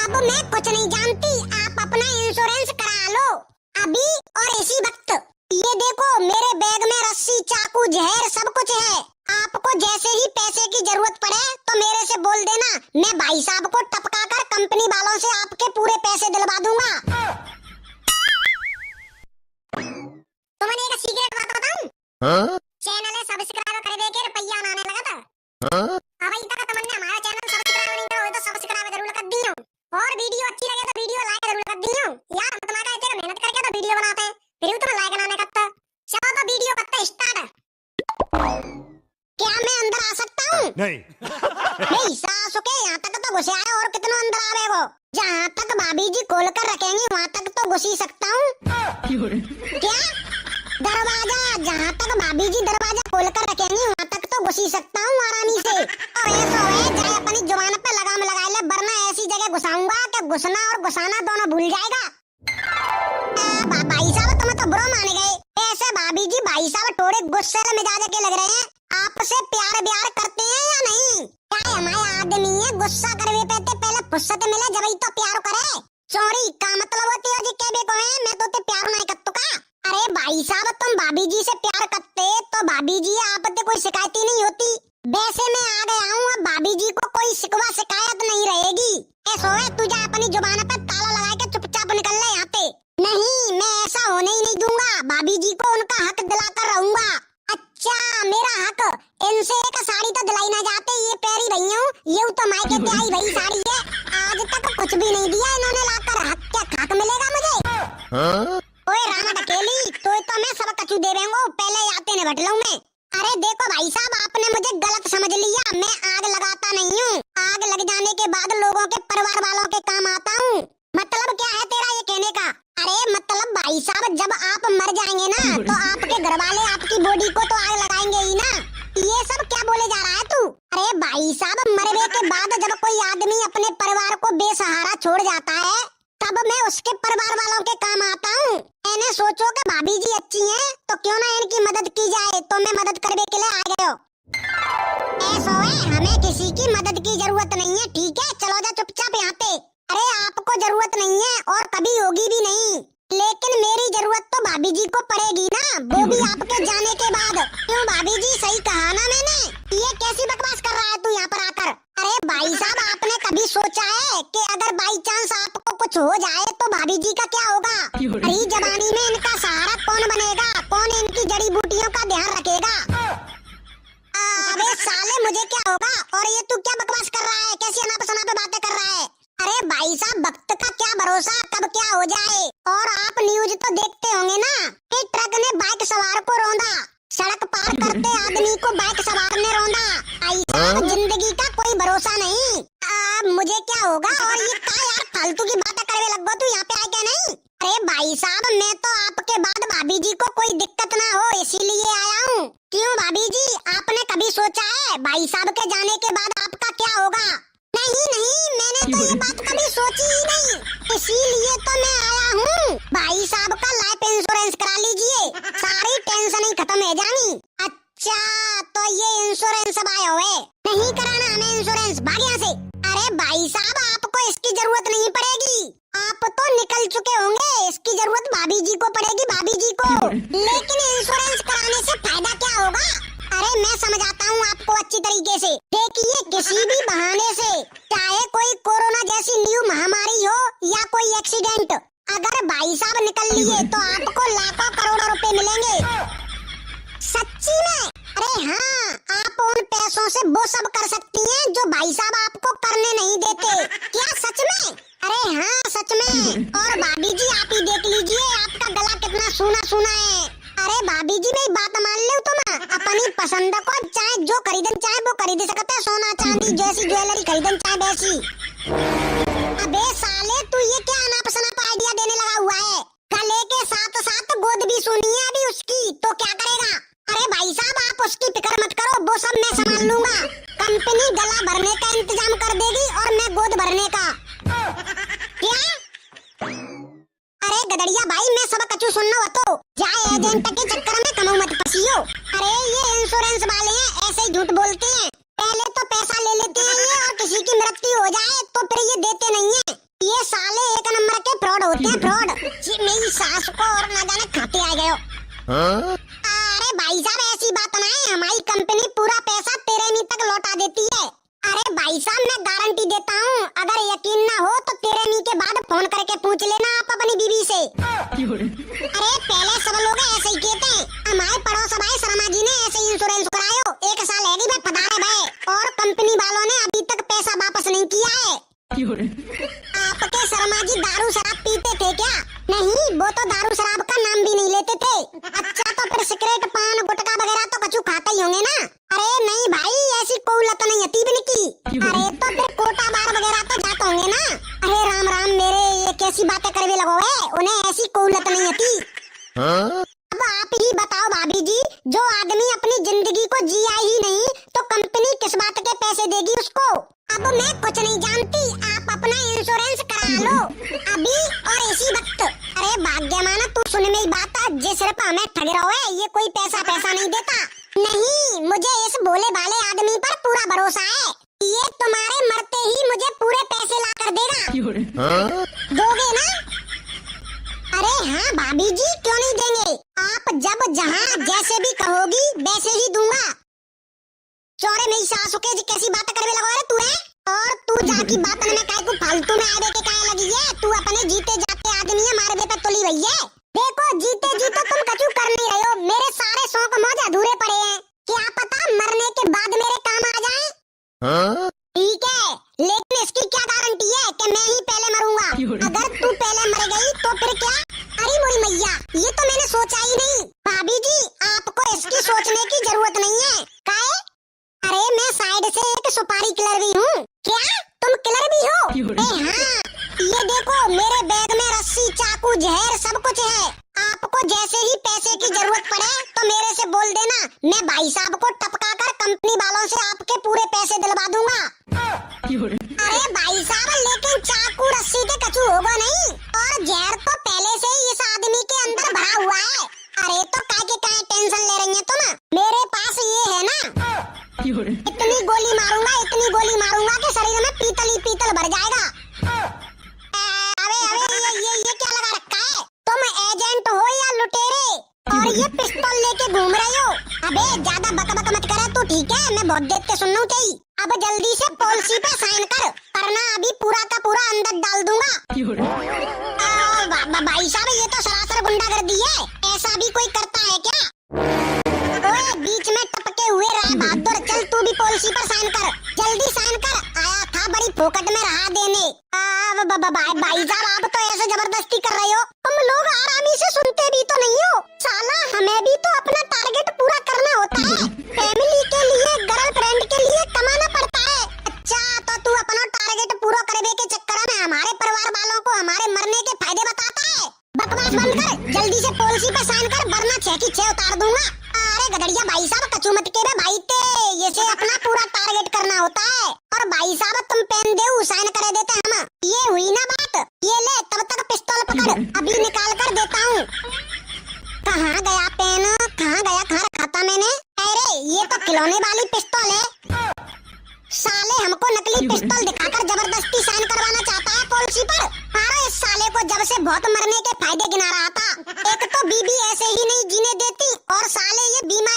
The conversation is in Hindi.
अब मैं कुछ नहीं जानती, आप अपना इंश्योरेंस करा लो अभी और इसी वक्त। ये देखो मेरे बैग में रस्सी, चाकू, जहर सब कुछ है। आपको जैसे ही पैसे की जरूरत पड़े तो मेरे से बोल देना, मैं भाई साहब को टपका कर कंपनी वालों से आपके पूरे पैसे दिलवा दूंगा। तो मैंने एक सीक्रेट बात बताऊं? चैनल है सब्सक्राइब कर दे के रुपया आने लगा था। अभी तक तुमने हमारा चैनल सब्सक्राइब नहीं करा हो तो सब्सक्राइब जरूर कर दियो, और वीडियो अच्छी लगे तो वीडियो लाइक जरूर कर दियो। यार हम तुम्हारा इतने मेहनत करके तो वीडियो बनाते हैं, फिर तुम लाइक ना करते। चलो तो वीडियो करते स्टार्ट। क्या मैं अंदर आ सकता हूँ? नहीं सासुके, यहाँ तक तो घुसे आए और कितना अंदर आवेगो? जहाँ तक भाभी जी खोल कर रखेंगी वहाँ तक तो घुस ही सकता हूँ। क्या दरवाजा, जहाँ तक भाभी जी दरवाजा खोल कर रखेंगी वहाँ तक तो घुस ही सकता हूँ आरामी से। जाए अपनी जुबान पे लगाम लगा ले, वरना ऐसी जगह घुसाऊंगा कि घुसना और घुसाना दोनों भूल जाएगा। भाई साहब तुम तो बुरा मान गए। ऐसे भाभी जी भाई साहब थोड़े गुस्से मिजाज के लग रहे हैं। आपसे प्यार ब्यार करते हैं या नहीं? क्या हमारे आदमी है, गुस्सा करवे पे पहले फुर्सत मिले जब ही तो प्यार करे। सॉरी का मतलब होती है जी के बे को है, मैं तो प्यार नहीं करता का। अरे भाई साहब तुम भाभी जी से प्यार करते तो भाभी जी आप पे कोई शिकायत ही नहीं होती। वैसे मैं आ गया हूँ, अब भाभी जी को कोई शिकवा शिकायत नहीं रहेगी। ऐसा है तुझे अपनी जुबान पे ताला लगा के चुपचाप निकल ले यहाँ पे। नहीं मैं ऐसा होने ही नहीं दूंगा, भाभी जी को उनका हक दिलाकर रहूंगा। अच्छा मेरा हक, इनसे एक साड़ी तो दिलाई ना जाते, ये पैरी भैया ये तो मायके पे आई भई साड़ी है, आज तक कुछ भी नहीं दिया इन्होंने लाकर। हक क्या खाक मिलेगा मुझे? ओए रामा ढकेली, तो मैं सब कचू दे देंगो, पहले आते ने बट लूं मैं। अरे देखो भाई साहब आपने मुझे गलत समझ लिया, मैं आग लगाता नहीं हूँ। आग लग जाने के बाद लोगों के परिवार वालों के काम आता हूँ। मतलब क्या है तेरा ये कहने का? अरे मतलब भाई साहब जब आप मर जाएंगे ना तो आपके घर वाले आपकी बॉडी को तो आग लगाएंगे ही ना। ये सब क्या बोले जा रहा है तू? अरे भाई साहब मरने के बाद जब कोई आदमी अपने परिवार को बेसहारा छोड़ जाता है तब मैं उसके परिवार वालों के काम आता हूँ। मैंने सोचो कि भाभी जी अच्छी हैं तो क्यों ना इनकी मदद की जाए, तो मैं मदद करने के लिए आ गए हो। ऐसा है हमें किसी की मदद की जरूरत नहीं है, ठीक है चलो जा चुपचाप यहाँ पे। अरे आपको जरूरत नहीं है और कभी होगी भी नहीं, लेकिन मेरी जरूरत तो भाभी जी को पड़ेगी ना, वो भी आपके जाने के बाद। क्यों भाभी जी सही कहा ना मैंने? ये कैसी बकवास कर रहा है तू यहाँ पर आकर? अरे भाई साहब आपने कभी सोचा है कि अगर बाई चांस आपको कुछ हो जाए तो भाभी जी का क्या होगा? अरे जवानी में इनका सहारा कौन बनेगा, कौन इनकी जड़ी बूटियों का ध्यान रखेगा? अबे साले मुझे क्या होगा? और ये तू क्या बकवास कर रहा है, कैसी अनाप शनाप बातें कर रहा है? अरे भाई साहब वक्त का क्या भरोसा कब क्या हो जाए। और आप न्यूज तो देखते होंगे ना कि ट्रक ने बाइक सवार को रौंदा, सड़क पार करते आदमी को बाइक सवार ने रौंदा। ऐसा जिंदगी का कोई भरोसा नहीं। मुझे क्या होगा? और ये क्या यार फालतू की बातें करने लग गो तू यहाँ पे आए क्या? नहीं अरे भाई साहब मैं तो आपके बाद भाभी जी को कोई दिक्कत ना हो इसीलिए आया हूँ। क्यों भाभी जी आपने कभी सोचा है भाई साहब के जाने के बाद आपका क्या होगा? नहीं नहीं मैंने तो ये बात कभी सोची ही नहीं, इसीलिए तो मैं आया हूँ। भाई साहब का लाइफ इंश्योरेंस करा लीजिए, सारी टेंशन ही खत्म है जानी। अच्छा तो ये इंश्योरेंस अब आया हुए, नहीं कराना हमें इंश्योरेंस, भाग यहाँ से। अरे भाई साहब आपको इसकी जरूरत नहीं पड़ेगी, आप तो निकल चुके होंगे, इसकी जरूरत भाभी जी को पड़ेगी, भाभी जी को। लेकिन इंश्योरेंस कराने से फायदा क्या होगा? अरे मैं समझाता हूँ आपको अच्छी तरीके से। देखिए किसी भी बहाने से, चाहे कोई कोरोना जैसी न्यू महामारी हो या कोई एक्सीडेंट, अगर भाई साहब निकल लिए तो आपको लाखों करोड़ों रुपए मिलेंगे। सच्ची में? अरे हाँ आप उन पैसों से वो सब कर सकती हैं जो भाई साहब आपको करने नहीं देते। क्या सच में? अरे हाँ सच में। और भाभी जी आप ही देख लीजिए आपका गला कितना सूना सूना है। अरे भाभी जी मेरी बात मान लो तुम, अपनी पसंद को चाहे जो खरीदन चाहे वो खरीद सकते हैं, सोना चांदी जैसी ज्वेलरी खरीदन चाहे वैसी। अबे साले तू ये क्या अनाप शनाप आइडिया देने लगा हुआ है? गले के साथ साथ गोद भी सुनी है अभी उसकी, तो क्या करेगा? अरे भाई साहब आप उसकी फिक्र मत करो, वो सब मैं संभाल लूंगा। कंपनी गला भरने का इंतजाम कर देगी और मैं गोद भरने का। क्या? अरे गदड़िया भाई मैं सब कचू सुनना हो तो जाए एजेंट के चक्कर में कमाऊ मत फंसियो। अरे ये इंश्योरेंस वाले हैं ऐसे ही झूठ बोलते हैं, पहले तो पैसा ले लेते हैं ये और किसी की मृत्यु हो जाए तो फिर ये देते नहीं है। अरे भाई साहब ऐसी बात ना है, हमारी कंपनी पूरा पैसा 13वीं तक लौटा देती है। अरे भाई साहब मैं गारंटी देता हूँ, अगर यकीन ना हो तो 13वीं के बाद फोन करके पूछ लेना आप अपनी बीवी से। अरे पहले सब लोग ऐसे ही कहते हैं, हमारे पड़ोस भाई शर्मा जी ने ऐसे ही इंश्योरेंस करायो, 1 साल है भाई पधारे भाई, और कंपनी वालों ने अभी तक पैसा वापस नहीं किया है। आपके शर्मा जी दारू शराब पीते थे क्या? नहीं, वो तो दारू शराब का नाम भी नहीं लेते थे। अच्छा तो फिर सिगरेट पान गुटखा वगैरह तो कछु खाते ही होंगे ना? अरे नहीं भाई, ऐसी कोई लत नहीं है तीबन की। अरे तो फिर कोटा बार वगैरह तो जाते होंगे ना? अरे राम राम मेरे, ये कैसी बातें करवे लगो है, उन्हें ऐसी कोई लत नहीं थी। अब आप ही बताओ भाभी जी, जो आदमी अपनी जिंदगी को जिया ही नहीं तो कंपनी किस बात के पैसे देगी उसको? अब मैं कुछ नहीं जानती, आप अपना इंश्योरेंस करा लो अभी और इसी वक्त। अरे भाग्यमाना तू सुन मेरी बात, जिस सिर्फ हमें ठग रहा है ये कोई पैसा नहीं देता। नहीं, मुझे इस भोले भाले आदमी पर पूरा भरोसा है, ये तुम्हारे मरते ही मुझे पूरे पैसे ला कर देगा। दोगे ना? अरे हाँ भाभी जी, क्यों नहीं देंगे, आप जब जहाँ जैसे भी कहोगी वैसे ही दूंगा। चौरे मेरी सासू के कैसी बात करवे लगो रे तू है, और तू जाकी बात में काहे को फालतू में आवे के काहे लगी है? तू अपने जीते जाते आदमी है, मारे बे पे तुली हुई है। देखो जीते जी तो तुम कछु कर नहीं रहे हो, मेरे सारे शौक मौज अधूरे पड़े हैं, क्या पता मरने के बाद मेरे काम आ जाए। ठीक है, लेकिन इसकी क्या गारंटी है कि मैं ही पहले मरूंगा? अगर तू पहले मर गई तो फिर क्या? अरे मोरी मैया, ये तो मैंने सोचा ही नहीं। भाभी जी आपको इसकी सोचने की जरूरत नहीं है। काहे? अरे मैं साइड से एक सुपारी किलर भी हूँ। क्या तुम किलर भी हो? हाँ, ये देखो मेरे बैग में रस्सी चाकू जहर सब कुछ है। आपको जैसे ही पैसे की जरूरत पड़े तो मेरे से बोल देना, मैं भाई साहब को टपका कर कंपनी वालों से आपके पूरे पैसे दिलवा दूंगा। अरे भाई साहब, लेकिन चाकू रस्सी के कछु होगा नहीं, और जहर तो पहले से ही इस आदमी के अंदर भरा हुआ है। अरे तो काहे टेंशन ले रही हैं तुम? मेरे पास ये है ना, इतनी गोली मारूंगा कि शरीर में पीतल ही पीतल भर जाएगा। अबे ये क्या लगा रखा है? तुम एजेंट हो या लुटेरे, और ये पिस्तौल लेके घूम रहे हो? अबे ज्यादा बक मत करा तू, ठीक है? मैं बहुत देर से सुन लूं तेरी। अब जल्दी से पॉलिसी पे साइन कर, वरना अभी पूरा का पूरा अंदर डाल दूंगा। भाई साहब ये तो सरासर गुंडागर्दी है, ऐसा भी कोई करता है क्या? ओए बीच में टपके हुए रहा बहादुर, चल तू भी पॉलिसी पर साइन कर, जल्दी साइन कर। आया था बड़ी फोकट में रहा देने। भाई साहब आप तो ऐसे जबरदस्ती कर रहे हो, तुम लोग आरामी से सुनते भी तो नहीं हो। साला हमें भी तो अपना टारगेट पूरा करना होता है, फैमिली के लिए, गर्लफ्रेंड के लिए कमाना पड़ता है। अच्छा तो तू अपना टारगेट पूरा करने के चक्कर में हमारे परिवार वालों को हमारे मरने के फायदे बताता है। बकवास बंद कर, जल्दी से पॉलिसी पे साइन कर, वरना 6 की 6 उतार दूंगा। अरे गदड़िया भाई साहब, कचू मत के भाई ते, ये से अपना पूरा टारगेट करना होता है। और भाई साहब तुम पेन दे, साइन करे देते हम। ये हुई ना बात, ये ले तब तक पिस्तौल पकड़, अभी निकाल कर देता हूँ। कहाँ गया पेन, कहाँ गया, कहाँ रखा था मैंने? अरे ये तो खिलौने वाली पिस्तौल है। साले हमको नकली पिस्तौल दिखाकर जबरदस्ती साइन करवाना चाहता है पॉलिसी पर। अरे इस साले को जब से बहुत मरने के फायदे गिना रहा था, एक तो बीबी ऐसे ही नहीं जीने देती, और साले ये बीमा